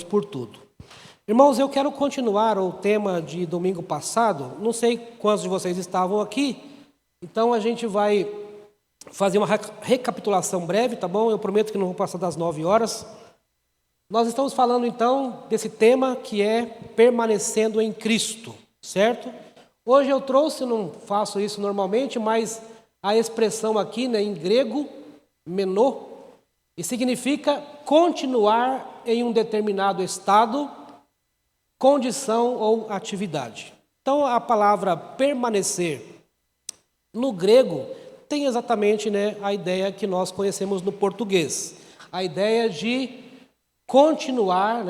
por tudo. Irmãos, eu quero continuar o tema de domingo passado. Não sei quantos de vocês estavam aqui, então a gente vai fazer uma recapitulação breve, tá bom? Eu prometo que não vou passar das 9 horas. Nós estamos falando então desse tema que é permanecendo em Cristo, certo? Hoje eu trouxe, não faço isso normalmente, mas a expressão aqui, em grego, menô, e significa continuar em um determinado estado, condição ou atividade. Então, a palavra permanecer, no grego, tem exatamente a ideia que nós conhecemos no português. A ideia de continuar,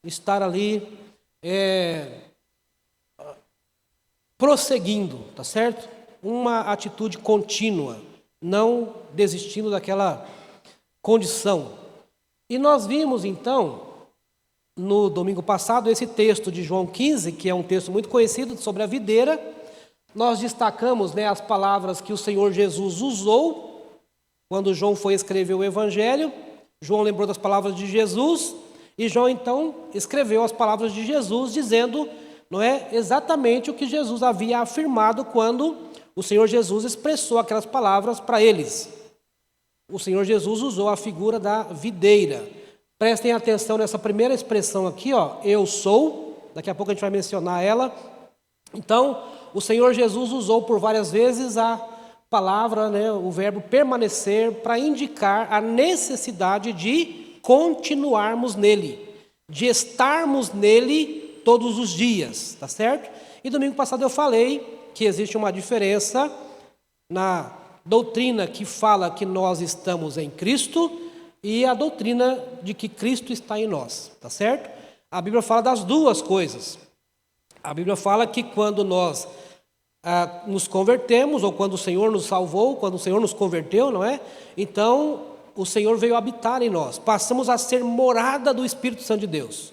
estar ali prosseguindo, tá certo? Uma atitude contínua, não desistindo daquela condição. E nós vimos, então, no domingo passado, esse texto de João 15, que é um texto muito conhecido sobre a videira. Nós destacamos as palavras que o Senhor Jesus usou quando João foi escrever o Evangelho. João lembrou das palavras de Jesus e João, então, escreveu as palavras de Jesus, dizendo, exatamente o que Jesus havia afirmado quando o Senhor Jesus expressou aquelas palavras para eles. O Senhor Jesus usou a figura da videira. Prestem atenção nessa primeira expressão aqui, eu sou. Daqui a pouco a gente vai mencionar ela. Então, o Senhor Jesus usou por várias vezes a palavra, o verbo permanecer, para indicar a necessidade de continuarmos nele, de estarmos nele todos os dias, tá certo? E domingo passado eu falei que existe uma diferença na doutrina que fala que nós estamos em Cristo e a doutrina de que Cristo está em nós, tá certo? A Bíblia fala das duas coisas. A Bíblia fala que quando nós nos convertemos, ou quando o Senhor nos salvou, quando o Senhor nos converteu, então o Senhor veio habitar em nós. Passamos a ser morada do Espírito Santo de Deus.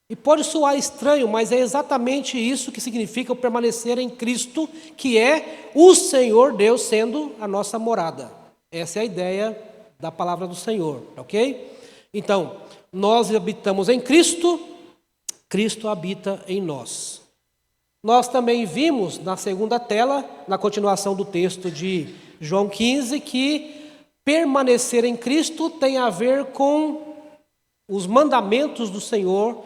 E pode soar estranho, mas é exatamente isso que significa o permanecer em Cristo, que é o Senhor Deus sendo a nossa morada. Essa é a ideia da palavra do Senhor, ok? Então, nós habitamos em Cristo, Cristo habita em nós. Nós também vimos na segunda tela, na continuação do texto de João 15, que permanecer em Cristo tem a ver com os mandamentos do Senhor,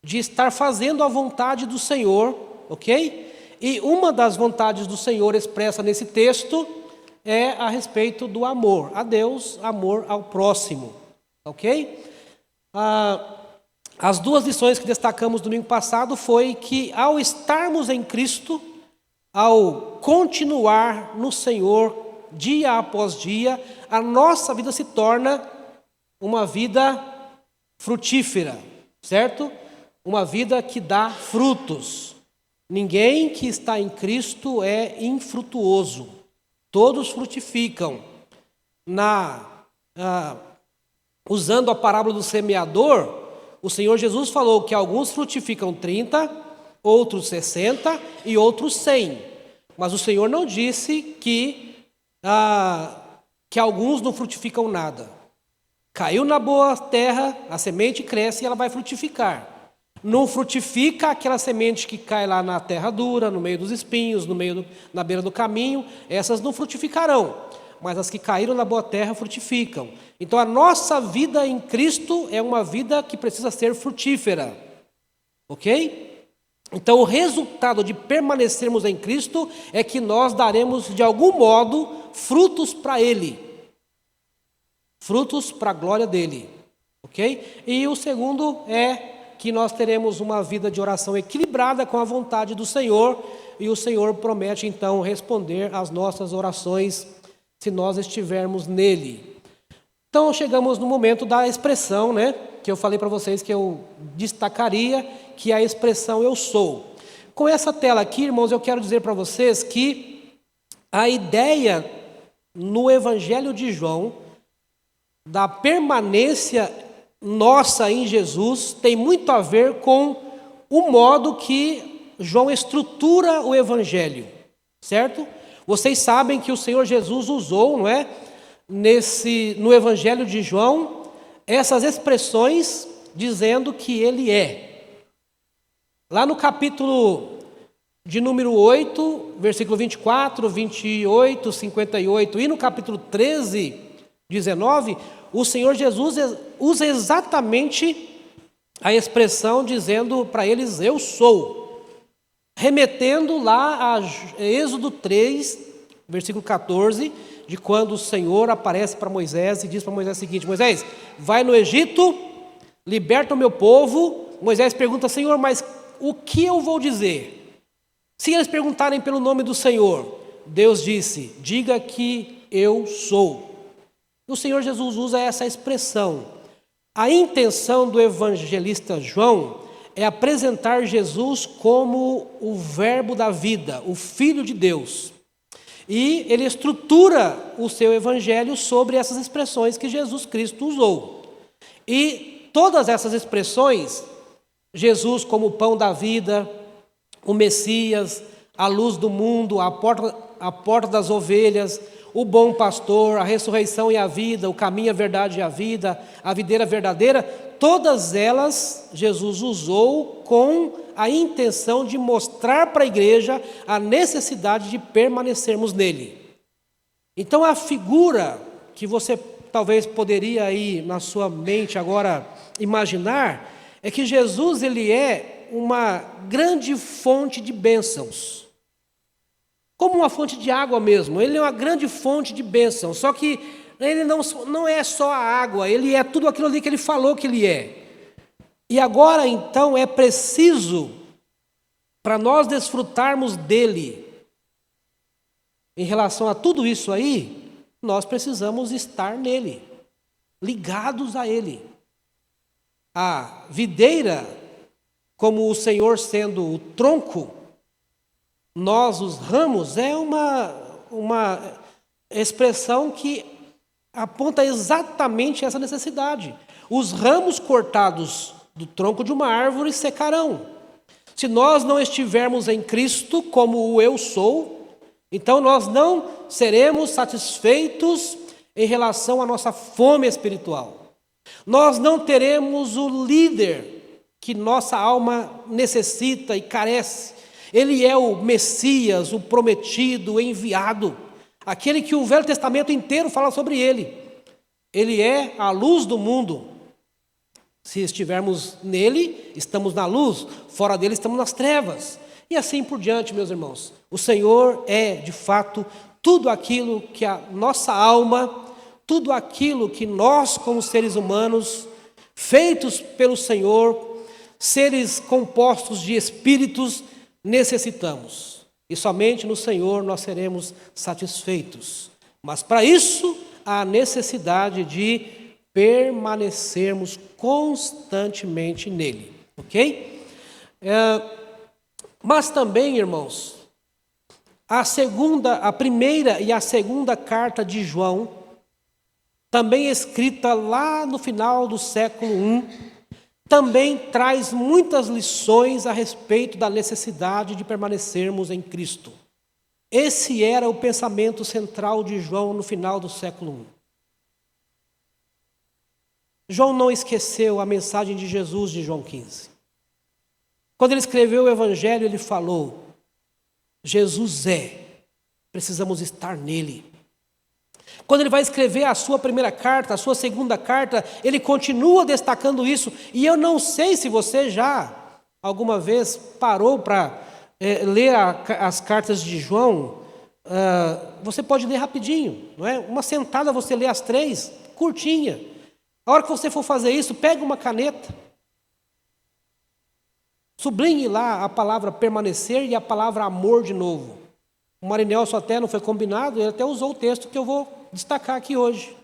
de estar fazendo a vontade do Senhor, ok? E uma das vontades do Senhor expressa nesse texto é a respeito do amor a Deus, amor ao próximo, ok? As duas lições que destacamos domingo passado foi que ao estarmos em Cristo, ao continuar no Senhor dia após dia, a nossa vida se torna uma vida frutífera, certo? Uma vida que dá frutos. Ninguém que está em Cristo é infrutuoso. Todos frutificam. Usando a parábola do semeador, o Senhor Jesus falou que alguns frutificam 30, outros 60 e outros 100. Mas o Senhor não disse que alguns não frutificam nada. Caiu na boa terra, a semente cresce e ela vai frutificar. Não frutifica aquela semente que cai lá na terra dura, no meio dos espinhos, na beira do caminho. Essas não frutificarão, mas as que caíram na boa terra frutificam. Então a nossa vida em Cristo é uma vida que precisa ser frutífera, ok? Então o resultado de permanecermos em Cristo é que nós daremos de algum modo frutos para Ele, frutos para a glória dEle, ok? E o segundo é que nós teremos uma vida de oração equilibrada com a vontade do Senhor, e o Senhor promete então responder às nossas orações se nós estivermos nele. Então chegamos no momento da expressão, que eu falei para vocês que eu destacaria, que é a expressão eu sou. Com essa tela aqui, irmãos, eu quero dizer para vocês que a ideia no Evangelho de João da permanência nossa em Jesus tem muito a ver com o modo que João estrutura o Evangelho, certo? Vocês sabem que o Senhor Jesus usou, no Evangelho de João, essas expressões dizendo que ele é. Lá no capítulo de número 8, versículo 24, 28, 58 e no capítulo 13, 19, o Senhor Jesus usa exatamente a expressão dizendo para eles, eu sou, remetendo lá a Êxodo 3, versículo 14, de quando o Senhor aparece para Moisés e diz para Moisés o seguinte, Moisés, vai no Egito, liberta o meu povo. Moisés pergunta, Senhor, mas o que eu vou dizer? Se eles perguntarem pelo nome do Senhor, Deus disse, diga que eu sou. O Senhor Jesus usa essa expressão. A intenção do evangelista João é apresentar Jesus como o verbo da vida, o Filho de Deus. E ele estrutura o seu evangelho sobre essas expressões que Jesus Cristo usou. E todas essas expressões, Jesus como o pão da vida, o Messias, a luz do mundo, a porta das ovelhas, o bom pastor, a ressurreição e a vida, o caminho, a verdade e a vida, a videira verdadeira, todas elas Jesus usou com a intenção de mostrar para a igreja a necessidade de permanecermos nele. Então a figura que você talvez poderia aí na sua mente agora imaginar, é que Jesus ele é uma grande fonte de bênçãos. Como uma fonte de água mesmo, ele é uma grande fonte de bênçãos, só que ele não é só a água, ele é tudo aquilo ali que ele falou que ele é. E agora então é preciso, para nós desfrutarmos dele, em relação a tudo isso aí, nós precisamos estar nele, ligados a ele. A videira, como o Senhor sendo o tronco, nós os ramos, é uma expressão que aponta exatamente essa necessidade. Os ramos cortados do tronco de uma árvore secarão. Se nós não estivermos em Cristo como o eu sou, então nós não seremos satisfeitos em relação à nossa fome espiritual. Nós não teremos o líder que nossa alma necessita e carece. Ele é o Messias, o prometido, o enviado, aquele que o Velho Testamento inteiro fala sobre ele. Ele é a luz do mundo. Se estivermos nele, estamos na luz, fora dele estamos nas trevas. E assim por diante, meus irmãos. O Senhor é, de fato, tudo aquilo que a nossa alma, tudo aquilo que nós, como seres humanos, feitos pelo Senhor, seres compostos de espíritos, necessitamos. E somente no Senhor nós seremos satisfeitos. Mas para isso, há necessidade de permanecermos constantemente nele. Ok? Mas também, irmãos, a primeira e a segunda carta de João, também escrita lá no final do século I, também traz muitas lições a respeito da necessidade de permanecermos em Cristo. Esse era o pensamento central de João no final do século I. João não esqueceu a mensagem de Jesus de João 15. Quando ele escreveu o Evangelho, ele falou, Jesus precisamos estar nele. Quando ele vai escrever a sua primeira carta, a sua segunda carta, ele continua destacando isso. E eu não sei se você já alguma vez parou para ler as cartas de João. Você pode ler rapidinho, não é? Uma sentada você lê as 3, curtinha. A hora que você for fazer isso, pega uma caneta, sublinhe lá a palavra permanecer e a palavra amor de novo. O Marinelson até não foi combinado, ele até usou o texto que eu vou destacar aqui hoje.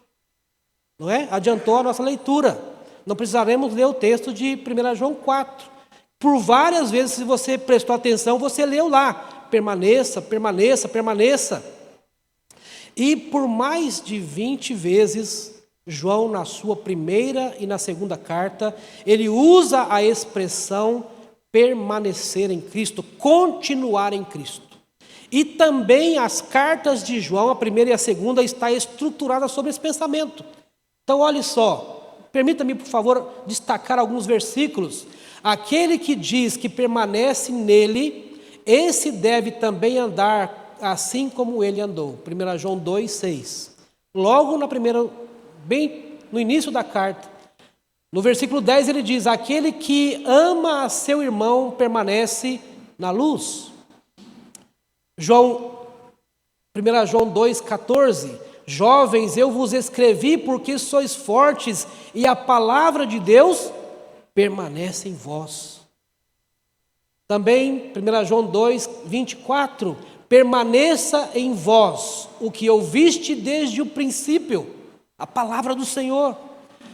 Não é? Adiantou a nossa leitura. Não precisaremos ler o texto de 1 João 4. Por várias vezes, se você prestou atenção, você leu lá. Permaneça, permaneça, permaneça. E por mais de 20 vezes, João, na sua primeira e na segunda carta, ele usa a expressão permanecer em Cristo, continuar em Cristo. E também as cartas de João, a primeira e a segunda, está estruturada sobre esse pensamento. Então, olhe só, Permita-me, por favor, destacar alguns versículos. Aquele que diz que permanece nele, esse deve também andar assim como ele andou. 1 João 2,6. Logo na primeira, bem no início da carta, no versículo 10 ele diz: aquele que ama a seu irmão permanece na luz. 1 João 2,14. Jovens, eu vos escrevi porque sois fortes e a palavra de Deus permanece em vós. Também 1 João 2,24. Permaneça em vós o que ouviste desde o princípio, a palavra do Senhor.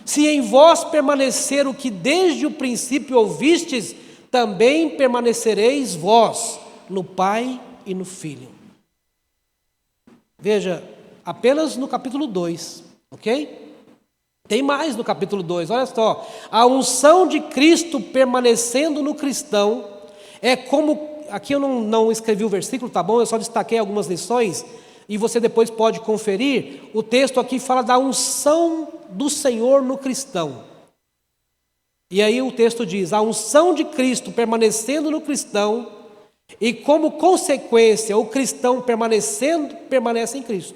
Se em vós permanecer o que desde o princípio ouvistes, também permanecereis vós no Pai e no Filho. Veja, apenas no capítulo 2, ok? Tem mais no capítulo 2, olha só. A unção de Cristo permanecendo no cristão é como... Aqui eu não escrevi o versículo, tá bom? Eu só destaquei algumas lições e você depois pode conferir. O texto aqui fala da unção do Senhor no cristão. E aí o texto diz: a unção de Cristo permanecendo no cristão, e como consequência, o cristão permanece em Cristo.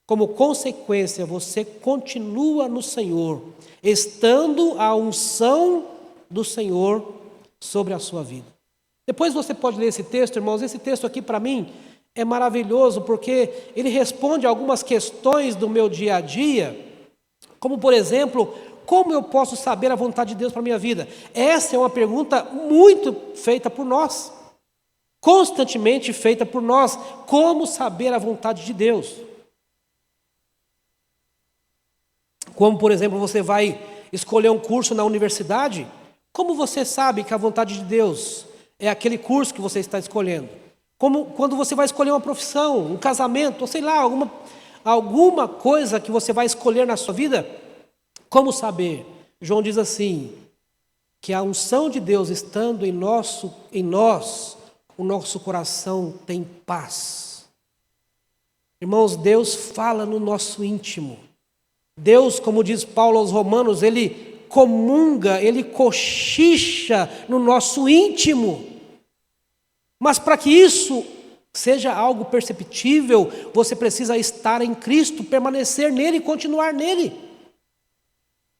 Como consequência, você continua no Senhor, estando a unção do Senhor sobre a sua vida. Depois você pode ler esse texto, irmãos. Esse texto aqui para mim é maravilhoso, porque ele responde a algumas questões do meu dia a dia, como por exemplo, como eu posso saber a vontade de Deus para a minha vida? Essa é uma pergunta muito feita por nós, constantemente feita por nós. Como saber a vontade de Deus? Como, por exemplo, você vai escolher um curso na universidade, como você sabe que a vontade de Deus é aquele curso que você está escolhendo? Como quando você vai escolher uma profissão, um casamento, ou sei lá, alguma coisa que você vai escolher na sua vida, como saber? João diz assim, que a unção de Deus estando em nós, o nosso coração tem paz. Irmãos, Deus fala no nosso íntimo. Deus, como diz Paulo aos Romanos, Ele comunga, Ele cochicha no nosso íntimo. Mas para que isso seja algo perceptível, você precisa estar em Cristo, permanecer nele e continuar nele.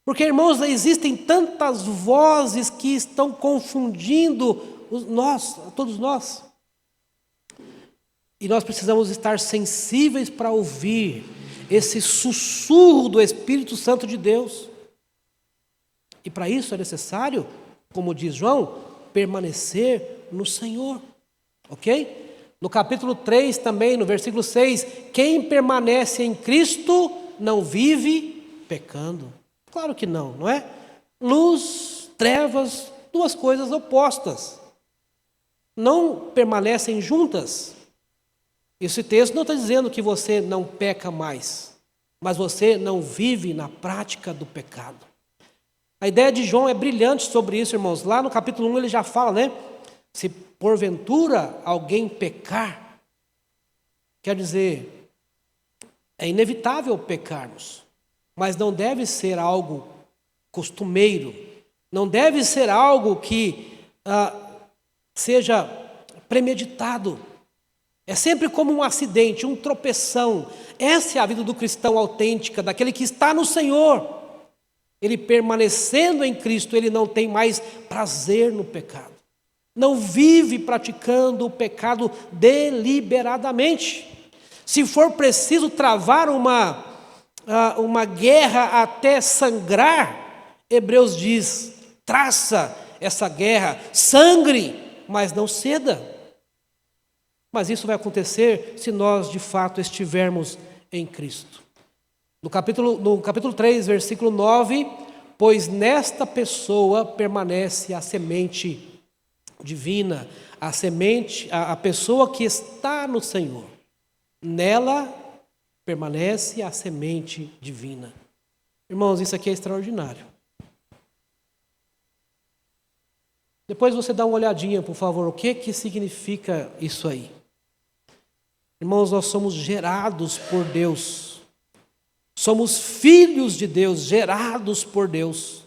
Porque, irmãos, existem tantas vozes que estão confundindo todos nós. E nós precisamos estar sensíveis para ouvir esse sussurro do Espírito Santo de Deus. E para isso é necessário, como diz João, permanecer no Senhor. Ok? No capítulo 3 também, no versículo 6, quem permanece em Cristo não vive pecando. Claro que não, não é? Luz, trevas, duas coisas opostas. Não permanecem juntas. Esse texto não está dizendo que você não peca mais, mas você não vive na prática do pecado. A ideia de João é brilhante sobre isso, irmãos. Lá no capítulo 1 ele já fala, né? Se porventura alguém pecar, quer dizer, é inevitável pecarmos, mas não deve ser algo costumeiro, não deve ser algo que seja premeditado. É sempre como um acidente, um tropeção. Essa é a vida do cristão autêntica, daquele que está no Senhor. Ele permanecendo em Cristo, ele não tem mais prazer no pecado. Não vive praticando o pecado deliberadamente. Se for preciso travar uma guerra até sangrar, Hebreus diz, traça essa guerra, sangre, mas não ceda. Mas isso vai acontecer se nós de fato estivermos em Cristo. No capítulo 3, versículo 9, pois nesta pessoa permanece a semente divina, a pessoa que está no Senhor. Nela permanece a semente divina. Irmãos, isso aqui é extraordinário. Depois você dá uma olhadinha, por favor, o que significa isso aí. Irmãos, nós somos gerados por Deus. Somos filhos de Deus, gerados por Deus.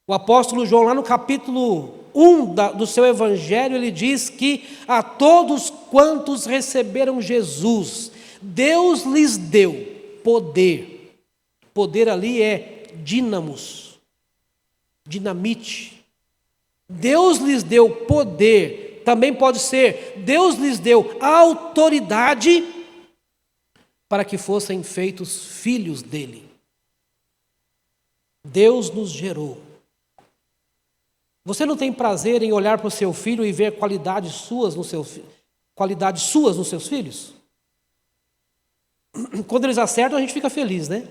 O apóstolo João, lá no capítulo 1 do seu evangelho, ele diz que a todos quantos receberam Jesus, Deus lhes deu poder. Poder ali é dínamos, dinamite. Deus lhes deu poder, também pode ser, Deus lhes deu autoridade para que fossem feitos filhos dele. Deus nos gerou. Você não tem prazer em olhar para o seu filho e ver qualidades suas nos seus filhos? Quando eles acertam, a gente fica feliz, né?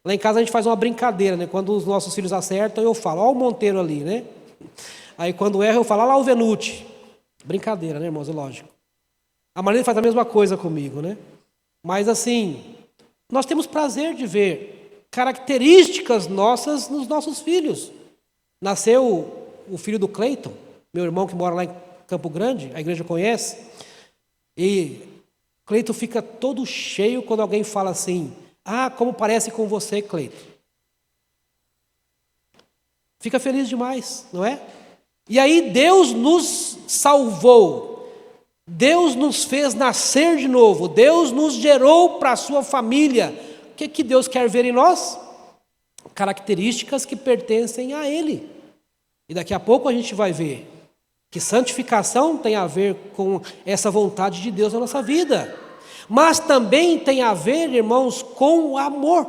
Lá em casa a gente faz uma brincadeira, né? Quando os nossos filhos acertam, eu falo, ó o Monteiro ali, né? Aí quando erra, eu falo, ó lá o Venuti. Brincadeira, né, irmãos? É lógico. A Marina faz a mesma coisa comigo, né? Mas assim, nós temos prazer de ver características nossas nos nossos filhos. Nasceu o filho do Cleiton, meu irmão que mora lá em Campo Grande, a igreja conhece, e Cleiton fica todo cheio quando alguém fala assim, ah, como parece com você, Cleiton. Fica feliz demais, não é? E aí Deus nos salvou, Deus nos fez nascer de novo, Deus nos gerou para a sua família. O que Deus quer ver em nós? Características que pertencem a Ele. E daqui a pouco a gente vai ver que santificação tem a ver com essa vontade de Deus na nossa vida. Mas também tem a ver, irmãos, com o amor.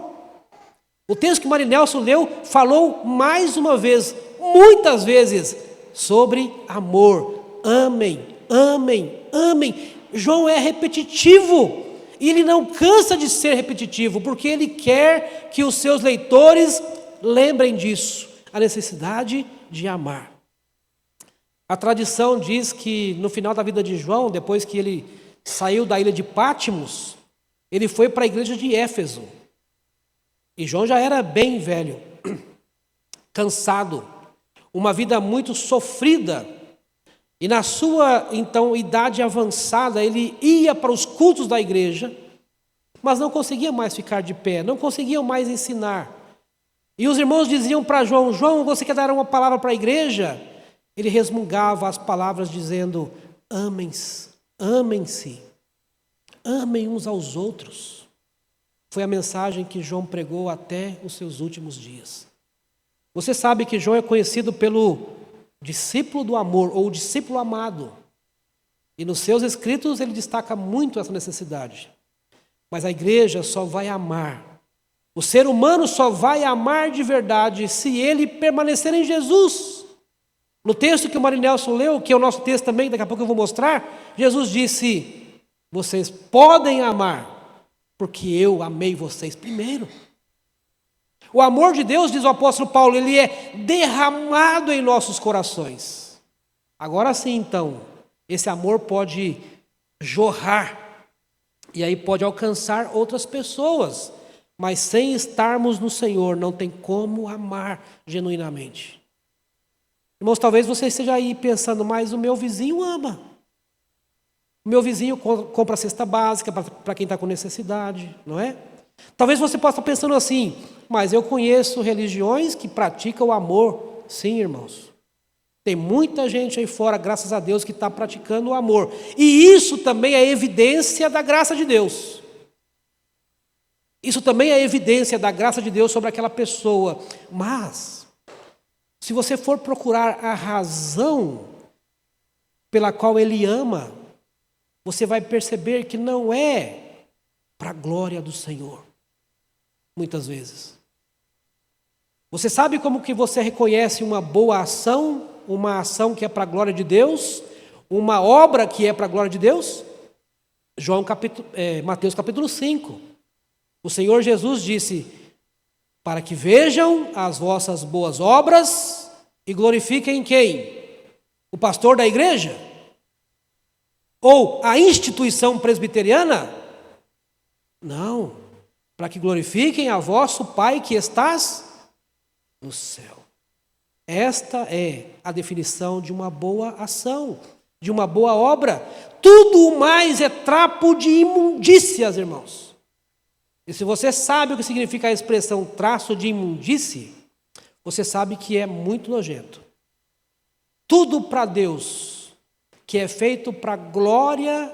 O texto que Marinelson leu falou mais uma vez, muitas vezes, sobre amor. Amem, amem, amem. João é repetitivo. E ele não cansa de ser repetitivo, porque ele quer que os seus leitores lembrem disso, a necessidade de amar. A tradição diz que no final da vida de João, depois que ele saiu da ilha de Pátimos, ele foi para a igreja de Éfeso. E João já era bem velho, cansado, uma vida muito sofrida. E na sua, então, idade avançada, ele ia para os cultos da igreja, mas não conseguia mais ficar de pé, não conseguia mais ensinar. E os irmãos diziam para João, João, você quer dar uma palavra para a igreja? Ele resmungava as palavras dizendo, amem-se, amem-se, amem uns aos outros. Foi a mensagem que João pregou até os seus últimos dias. Você sabe que João é conhecido pelo discípulo do amor, ou discípulo amado. E nos seus escritos ele destaca muito essa necessidade. Mas a igreja só vai amar. O ser humano só vai amar de verdade se ele permanecer em Jesus. No texto que o Marinelson leu, que é o nosso texto também, daqui a pouco eu vou mostrar, Jesus disse, vocês podem amar, porque eu amei vocês primeiro. O amor de Deus, diz o apóstolo Paulo, ele é derramado em nossos corações. Agora sim, então, esse amor pode jorrar, e aí pode alcançar outras pessoas, mas sem estarmos no Senhor, não tem como amar genuinamente. Irmãos, talvez você esteja aí pensando, mas o meu vizinho ama. O meu vizinho compra a cesta básica para quem está com necessidade, não é? Talvez você possa estar pensando assim, mas eu conheço religiões que praticam o amor. Sim, irmãos. Tem muita gente aí fora, graças a Deus, que está praticando o amor. E isso também é evidência da graça de Deus. Isso também é evidência da graça de Deus sobre aquela pessoa. Mas, se você for procurar a razão pela qual ele ama, você vai perceber que não é para a glória do Senhor, muitas vezes. Você sabe como que você reconhece uma boa ação, uma ação que é para a glória de Deus, uma obra que é para a glória de Deus? Mateus capítulo 5. O Senhor Jesus disse, para que vejam as vossas boas obras e glorifiquem quem? O pastor da igreja? Ou a instituição presbiteriana? Não, para que glorifiquem a vosso Pai que estás no céu. Esta é a definição de uma boa ação, de uma boa obra. Tudo mais é trapo de imundícias, irmãos. E se você sabe o que significa a expressão traço de imundície, você sabe que é muito nojento. Tudo para Deus que é feito para glória,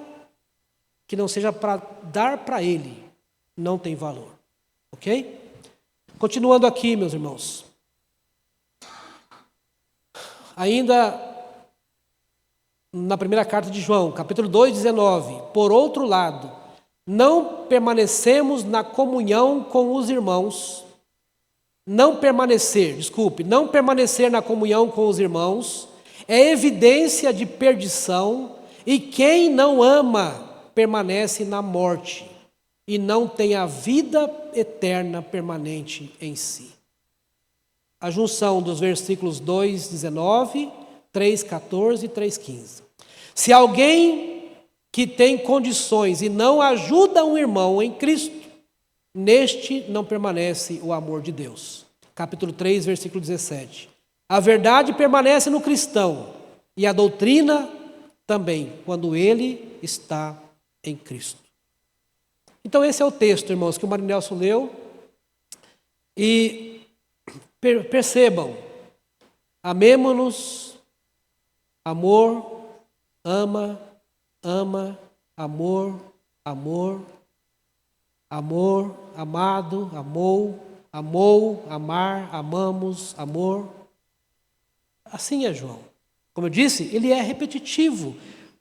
que não seja para dar para Ele, não tem valor. Ok? Continuando aqui, meus irmãos. Ainda na primeira carta de João, capítulo 2, 19. Por outro lado, não permanecemos na comunhão com os irmãos. Não permanecer na comunhão com os irmãos é evidência de perdição, e quem não ama permanece na morte e não tem a vida eterna permanente em si. A junção dos versículos 2, 19, 3, 14 e 3, 15. Se alguém que tem condições e não ajuda um irmão em Cristo, neste não permanece o amor de Deus. Capítulo 3, versículo 17. A verdade permanece no cristão e a doutrina também, quando ele está em Cristo. Então esse é o texto, irmãos, que o Marinelso leu. E percebam, amemo-nos, amor, ama, amor, amado, amou, amar, amamos, amor. Assim é João. Como eu disse, ele é repetitivo,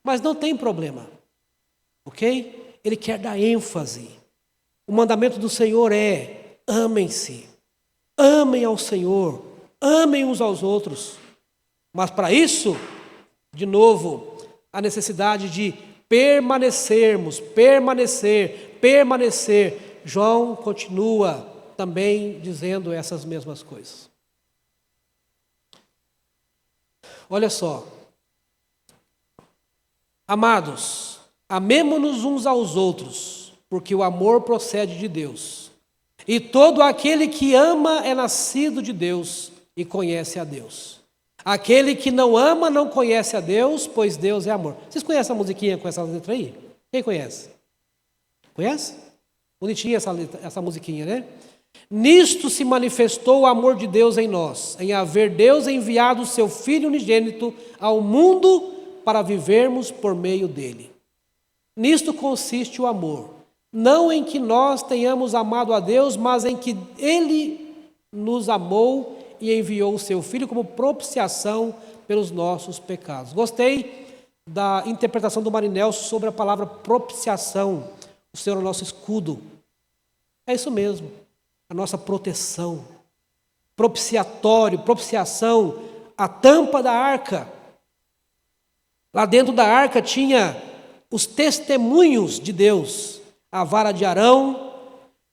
mas não tem problema. Ok? Ele quer dar ênfase. O mandamento do Senhor é: amem-se, amem ao Senhor, amem uns aos outros. Mas para isso, de novo, a necessidade de permanecer. João continua também dizendo essas mesmas coisas. Olha só. Amados, amemo-nos uns aos outros, porque o amor procede de Deus. E todo aquele que ama é nascido de Deus e conhece a Deus. Aquele que não ama não conhece a Deus, pois Deus é amor. Vocês conhecem a musiquinha com essa letra aí? Quem conhece? Conhece? Bonitinha essa musiquinha, né? Nisto se manifestou o amor de Deus em nós, em haver Deus enviado o seu Filho unigênito ao mundo para vivermos por meio dele. Nisto consiste o amor, não em que nós tenhamos amado a Deus, mas em que Ele nos amou e enviou o seu Filho como propiciação pelos nossos pecados. Gostei da interpretação do Marinelso sobre a palavra propiciação. O Senhor é o nosso escudo. É isso mesmo, a nossa proteção. Propiciatório, propiciação, a tampa da arca. Lá dentro da arca tinha os testemunhos de Deus, a vara de Arão,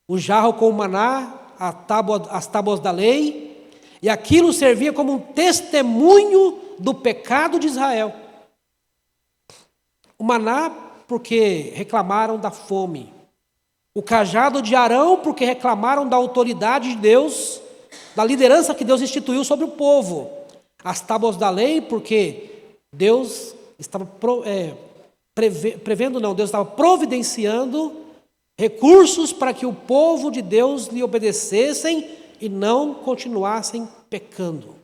o jarro com o maná, as tábuas da lei, e aquilo servia como um testemunho do pecado de Israel. O maná, porque reclamaram da fome. O cajado de Arão, porque reclamaram da autoridade de Deus, da liderança que Deus instituiu sobre o povo. As tábuas da lei, porque Deus estava Deus estava providenciando recursos para que o povo de Deus lhe obedecessem e não continuassem pecando.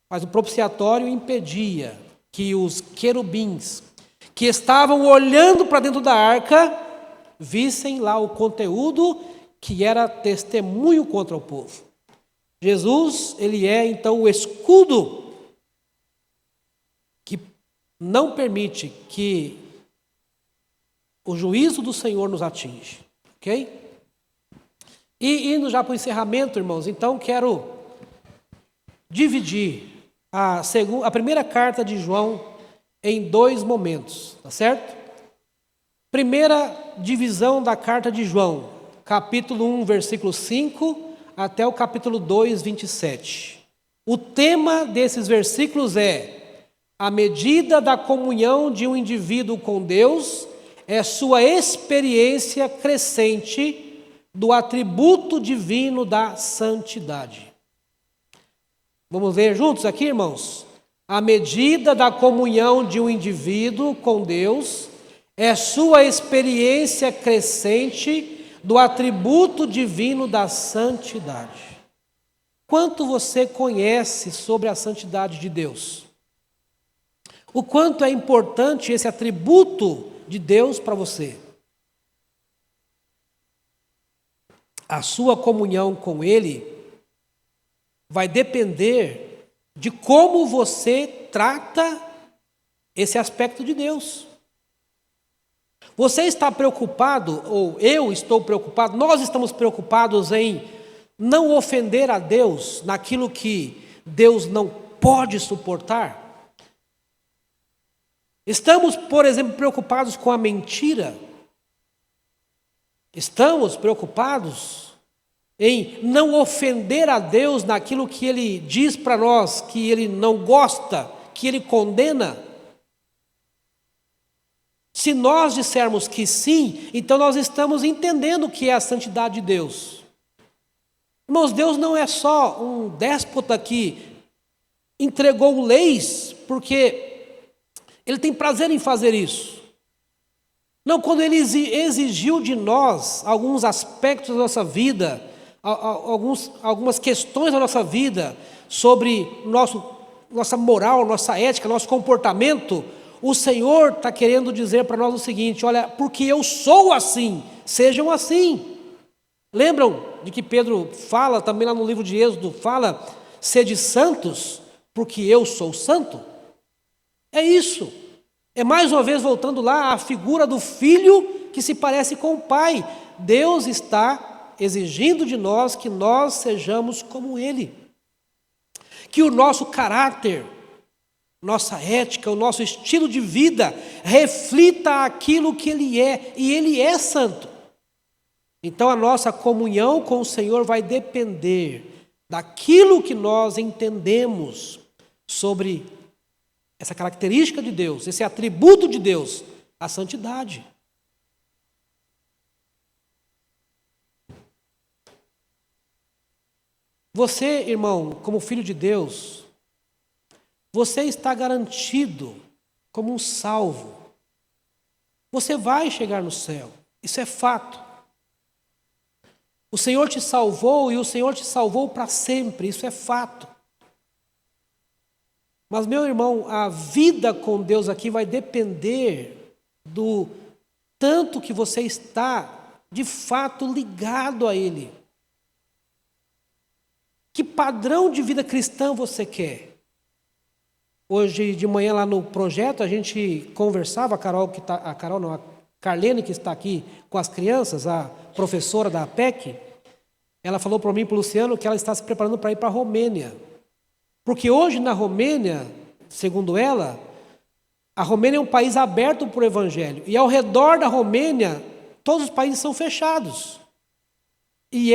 Mas o propiciatório impedia que os querubins que estavam olhando para dentro da arca vissem lá o conteúdo que era testemunho contra o povo. Jesus, ele é então o escudo que não permite que o juízo do Senhor nos atinja. Ok? E indo já para o encerramento, irmãos, então quero dividir a primeira carta de João em dois momentos, tá certo? Primeira divisão da carta de João, capítulo 1, versículo 5, até o capítulo 2, 27. O tema desses versículos é: a medida da comunhão de um indivíduo com Deus é sua experiência crescente do atributo divino da santidade. Vamos ler juntos aqui, irmãos? A medida da comunhão de um indivíduo com Deus é sua experiência crescente do atributo divino da santidade. Quanto você conhece sobre a santidade de Deus? O quanto é importante esse atributo de Deus para você? A sua comunhão com Ele vai depender de como você trata esse aspecto de Deus. Você está preocupado, ou eu estou preocupado, nós estamos preocupados em não ofender a Deus naquilo que Deus não pode suportar? Estamos, por exemplo, preocupados com a mentira? Estamos preocupados em não ofender a Deus naquilo que Ele diz para nós que Ele não gosta, que Ele condena? Se nós dissermos que sim, então nós estamos entendendo o que é a santidade de Deus. Irmãos, Deus não é só um déspota que entregou leis porque Ele tem prazer em fazer isso. Não, quando Ele exigiu de nós alguns aspectos da nossa vida, algumas questões da nossa vida, sobre nossa moral, nossa ética, nosso comportamento, o Senhor está querendo dizer para nós o seguinte: olha, porque eu sou assim, sejam assim. Lembram de que Pedro fala, também lá no livro de Êxodo, fala, sede santos, porque eu sou santo? É isso. É mais uma vez voltando lá à figura do filho que se parece com o pai. Deus está exigindo de nós que nós sejamos como Ele. Que o nosso caráter, nossa ética, o nosso estilo de vida reflita aquilo que Ele é, e Ele é santo. Então a nossa comunhão com o Senhor vai depender daquilo que nós entendemos sobre essa característica de Deus, esse atributo de Deus, a santidade. Você, irmão, como filho de Deus, você está garantido como um salvo. Você vai chegar no céu, isso é fato. O Senhor te salvou e o Senhor te salvou para sempre, isso é fato. Mas, meu irmão, a vida com Deus aqui vai depender do tanto que você está, de fato, ligado a Ele. Que padrão de vida cristã você quer? Hoje de manhã lá no projeto a gente conversava, a Carlene que está aqui com as crianças, a professora da APEC, ela falou para mim e para o Luciano que ela está se preparando para ir para a Romênia. Porque hoje na Romênia, segundo ela, a Romênia é um país aberto para o Evangelho. E ao redor da Romênia, todos os países são fechados. E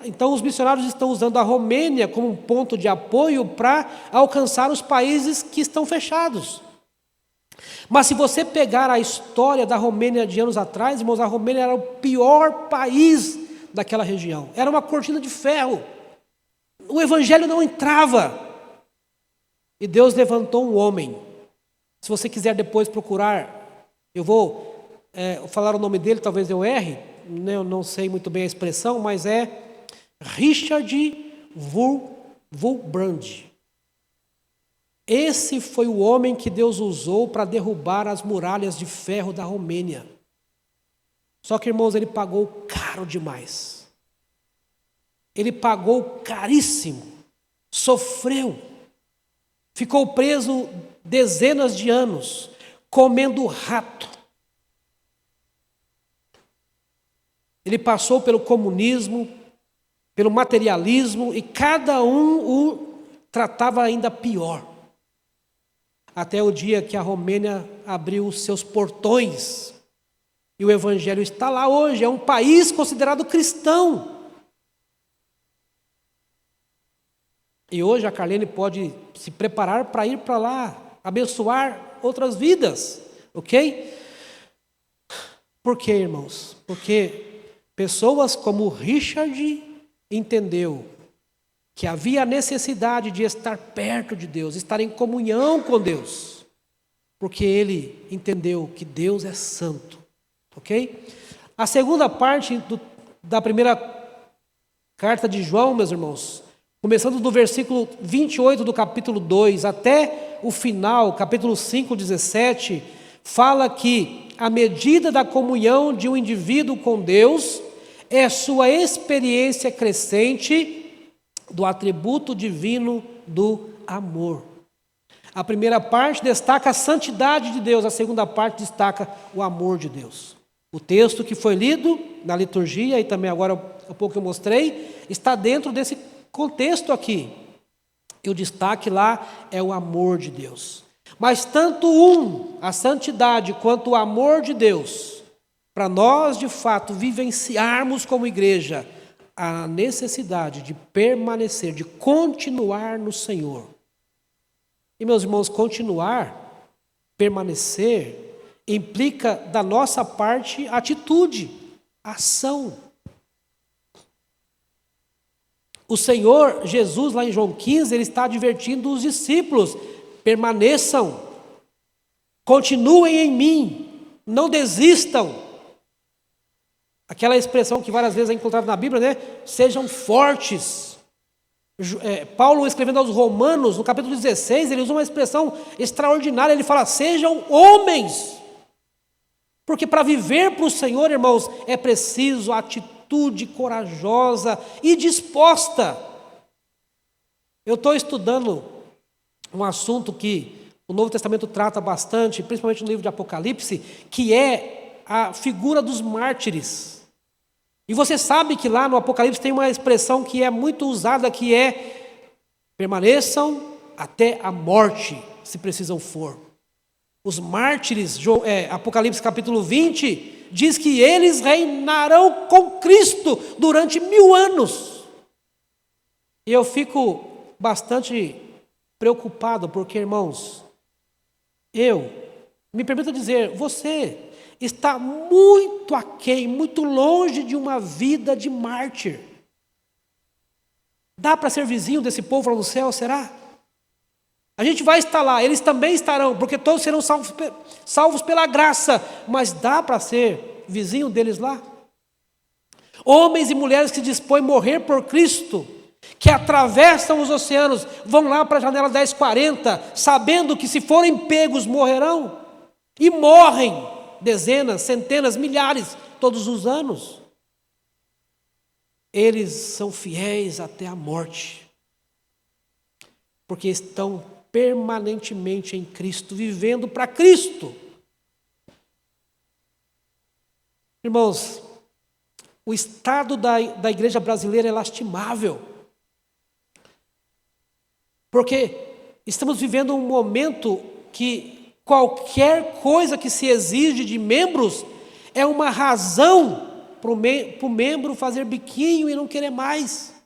então os missionários estão usando a Romênia como um ponto de apoio para alcançar os países que estão fechados. Mas se você pegar a história da Romênia de anos atrás, irmãos, a Romênia era o pior país daquela região. Era uma cortina de ferro. O Evangelho não entrava. E Deus levantou um homem. Se você quiser depois procurar, eu vou falar o nome dele, talvez eu erre, eu não sei muito bem a expressão, mas é Richard Wurmbrand. Esse foi o homem que Deus usou para derrubar as muralhas de ferro da Romênia. Só que, irmãos, ele pagou caro demais. Ele pagou caríssimo, sofreu, ficou preso dezenas de anos, comendo rato. Ele passou pelo comunismo, pelo materialismo, e cada um o tratava ainda pior. Até o dia que a Romênia abriu os seus portões, e o Evangelho está lá hoje, é um país considerado cristão. E hoje a Carlene pode se preparar para ir para lá, abençoar outras vidas, ok? Por quê, irmãos? Porque pessoas como Richard entendeu que havia a necessidade de estar perto de Deus, estar em comunhão com Deus, porque ele entendeu que Deus é santo, ok? A segunda parte da primeira carta de João, meus irmãos, começando do versículo 28 do capítulo 2 até o final, capítulo 5, 17, fala que a medida da comunhão de um indivíduo com Deus é sua experiência crescente do atributo divino do amor. A primeira parte destaca a santidade de Deus, a segunda parte destaca o amor de Deus. O texto que foi lido na liturgia, e também agora há pouco eu mostrei, está dentro desse contexto aqui. E o destaque lá é o amor de Deus. Mas tanto a santidade, quanto o amor de Deus, para nós de fato vivenciarmos como igreja a necessidade de permanecer, de continuar no Senhor. E meus irmãos, continuar, permanecer, implica da nossa parte atitude, ação. O Senhor Jesus, lá em João 15, ele está advertindo os discípulos: permaneçam, continuem em mim, não desistam. Aquela expressão que várias vezes é encontrada na Bíblia, né? Sejam fortes. Paulo, escrevendo aos Romanos, no capítulo 16, ele usa uma expressão extraordinária, ele fala: sejam homens. Porque para viver para o Senhor, irmãos, é preciso atitude corajosa e disposta. Eu estou estudando um assunto que o Novo Testamento trata bastante, principalmente no livro de Apocalipse, que é a figura dos mártires. E você sabe que lá no Apocalipse tem uma expressão que é muito usada, que é: permaneçam até a morte, se precisam for. Os mártires, Apocalipse capítulo 20, diz que eles reinarão com Cristo durante 1000 anos. E eu fico bastante preocupado, porque, irmãos, me permita dizer, você está muito aquém, muito longe de uma vida de mártir. Dá para ser vizinho desse povo lá no céu, será? A gente vai estar lá, eles também estarão, porque todos serão salvos pela graça, mas dá para ser vizinho deles lá? Homens e mulheres que dispõem a morrer por Cristo, que atravessam os oceanos, vão lá para a janela 1040, sabendo que se forem pegos morrerão, e morrem dezenas, centenas, milhares, todos os anos. Eles são fiéis até a morte, porque estão permanentemente em Cristo, vivendo para Cristo. Irmãos, o estado da igreja brasileira é lastimável, porque estamos vivendo um momento que qualquer coisa que se exige de membros é uma razão para o membro fazer biquinho e não querer mais.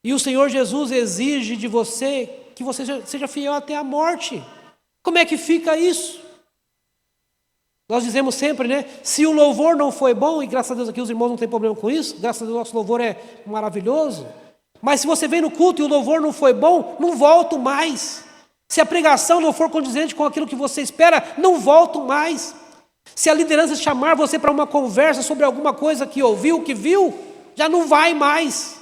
E o Senhor Jesus exige de você que você seja fiel até a morte. Como é que fica isso? Nós dizemos sempre, né? Se o louvor não foi bom, e graças a Deus aqui os irmãos não têm problema com isso, graças a Deus nosso louvor é maravilhoso. Mas se você vem no culto e o louvor não foi bom, não volto mais. Se a pregação não for condizente com aquilo que você espera, não volto mais. Se a liderança chamar você para uma conversa sobre alguma coisa que ouviu, que viu, já não vai mais.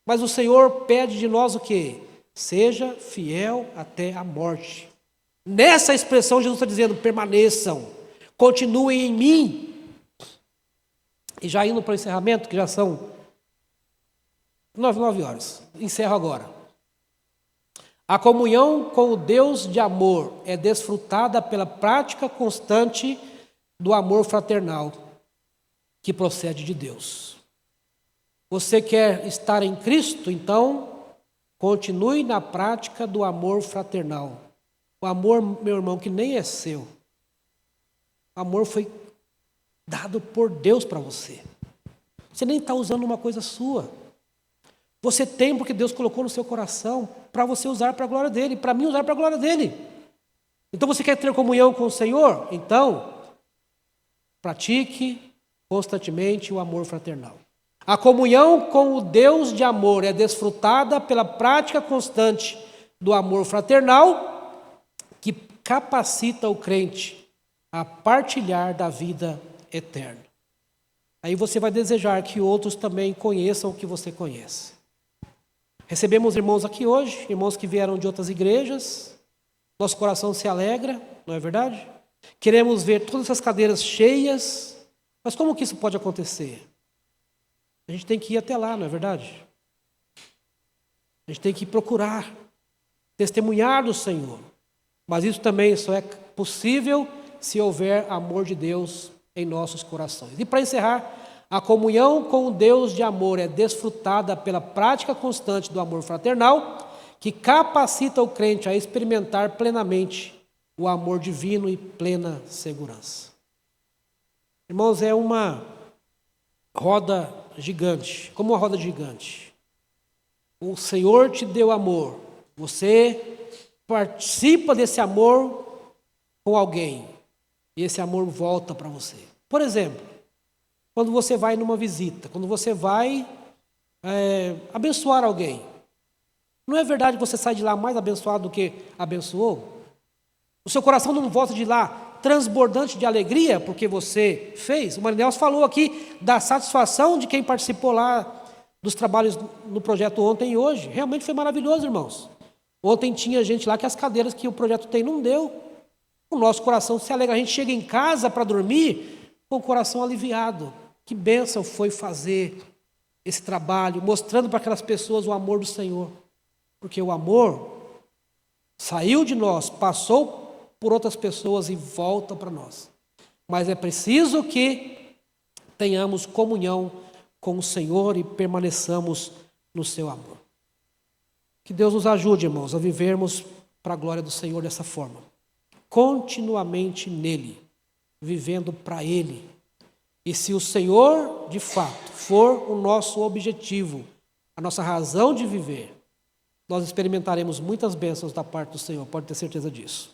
Mas o Senhor pede de nós o quê? Seja fiel até a morte. Nessa expressão Jesus está dizendo: permaneçam, continuem em mim. E já indo para o encerramento, que já são 9 horas, encerro agora. A comunhão com o Deus de amor é desfrutada pela prática constante do amor fraternal que procede de Deus. Você quer estar em Cristo? Então, continue na prática do amor fraternal. O amor, meu irmão, que nem é seu. O amor foi dado por Deus para você. Você nem está usando uma coisa sua. Você tem porque Deus colocou no seu coração para você usar para a glória dEle, para mim usar para a glória dEle. Então você quer ter comunhão com o Senhor? Então, pratique constantemente o amor fraternal. A comunhão com o Deus de amor é desfrutada pela prática constante do amor fraternal que capacita o crente a partilhar da vida eterna. Aí você vai desejar que outros também conheçam o que você conhece. Recebemos irmãos aqui hoje, irmãos que vieram de outras igrejas. Nosso coração se alegra, não é verdade? Queremos ver todas essas cadeiras cheias. Mas como que isso pode acontecer? A gente tem que ir até lá, não é verdade? A gente tem que procurar testemunhar do Senhor. Mas isso também só é possível se houver amor de Deus em nossos corações. E para encerrar, a comunhão com o Deus de amor é desfrutada pela prática constante do amor fraternal, que capacita o crente a experimentar plenamente o amor divino e plena segurança. Irmãos, é uma roda gigante, como uma roda gigante. O Senhor te deu amor, você participa desse amor com alguém, e esse amor volta para você. Por exemplo, quando você vai numa visita, quando você vai abençoar alguém, não é verdade que você sai de lá mais abençoado do que abençoou? O seu coração não volta de lá transbordante de alegria porque você fez? O Marinelson falou aqui da satisfação de quem participou lá dos trabalhos no projeto ontem e hoje. Realmente foi maravilhoso, irmãos. Ontem tinha gente lá que as cadeiras que o projeto tem não deu. O nosso coração se alegra. A gente chega em casa para dormir com o coração aliviado. Que bênção foi fazer esse trabalho, mostrando para aquelas pessoas o amor do Senhor. Porque o amor saiu de nós, passou por outras pessoas e volta para nós. Mas é preciso que tenhamos comunhão com o Senhor e permaneçamos no seu amor. Que Deus nos ajude, irmãos, a vivermos para a glória do Senhor dessa forma. Continuamente nele, vivendo para ele. E se o Senhor, de fato, for o nosso objetivo, a nossa razão de viver, nós experimentaremos muitas bênçãos da parte do Senhor, pode ter certeza disso.